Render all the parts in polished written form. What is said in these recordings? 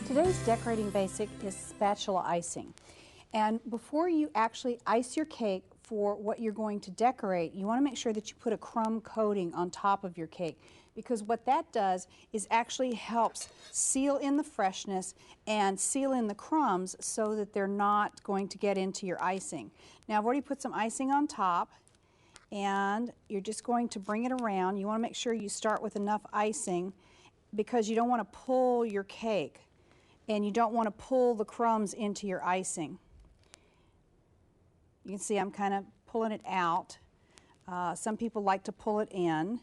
Today's decorating basic is spatula icing. And before you actually ice your cake for what you're going to decorate, you want to make sure that you put a crumb coating on top of your cake, because what that does is actually helps seal in the freshness and seal in the crumbs so that they're not going to get into your icing. Now I've already put some icing on top, and you're just going to bring it around. You want to make sure you start with enough icing because you don't want to pull your cake and you don't want to pull the crumbs into your icing. You can see I'm kind of pulling it out. Some people like to pull it in,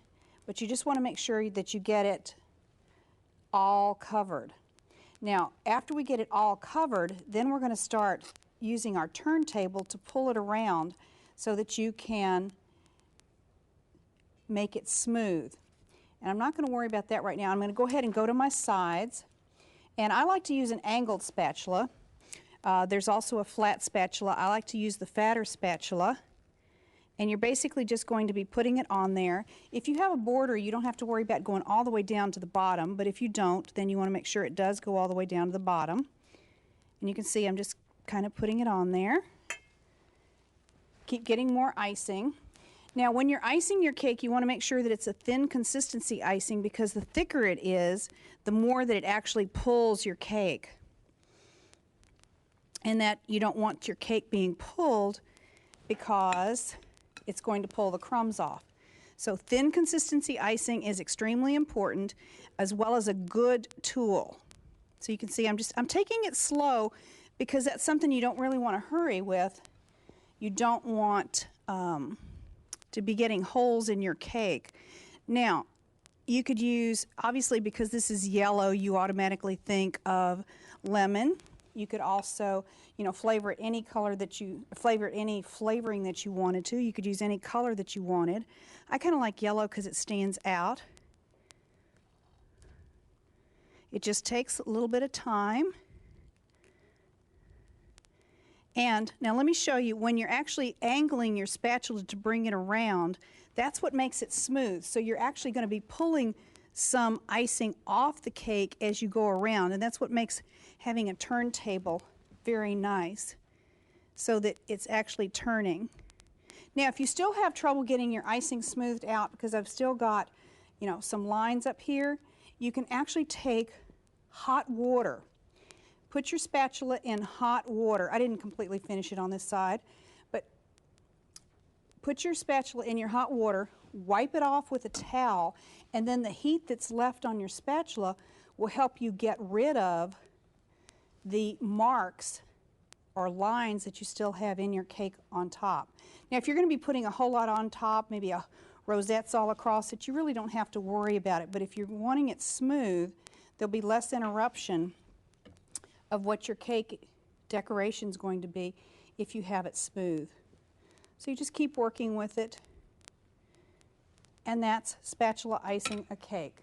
but you just want to make sure that you get it all covered. Now, after we get it all covered, then we're going to start using our turntable to pull it around so that you can make it smooth. And I'm not going to worry about that right now. I'm going to go ahead and go to my sides. And I like to use an angled spatula. There's also a flat spatula. I like to use the fatter spatula. And you're basically just going to be putting it on there. If you have a border, you don't have to worry about going all the way down to the bottom. But if you don't, then you want to make sure it does go all the way down to the bottom. And you can see I'm just kind of putting it on there. Keep getting more icing. Now, when you're icing your cake, you want to make sure that it's a thin consistency icing, because the thicker it is, the more that it actually pulls your cake. And that you don't want your cake being pulled because it's going to pull the crumbs off. So thin consistency icing is extremely important, as well as a good tool. So you can see I'm taking it slow because that's something you don't really want to hurry with. You don't want to be getting holes in your cake. Now, you could use, obviously because this is yellow, you automatically think of lemon. You could also, flavor it any color that you, any flavoring that you wanted to. You could use any color that you wanted. I kind of like yellow because it stands out. It just takes a little bit of time. And now let me show you, when you're actually angling your spatula to bring it around, that's what makes it smooth. So you're actually going to be pulling some icing off the cake as you go around, and that's what makes having a turntable very nice, so that it's actually turning. Now, if you still have trouble getting your icing smoothed out, because I've still got, some lines up here, you can actually take hot water. Put your spatula in hot water. I didn't completely finish it on this side, but put your spatula in your hot water, wipe it off with a towel, and then the heat that's left on your spatula will help you get rid of the marks or lines that you still have in your cake on top. Now, if you're going to be putting a whole lot on top, maybe a rosettes all across it, you really don't have to worry about it. But if you're wanting it smooth, there'll be less interruption of what your cake decoration is going to be if you have it smooth. So you just keep working with it, and that's spatula icing a cake.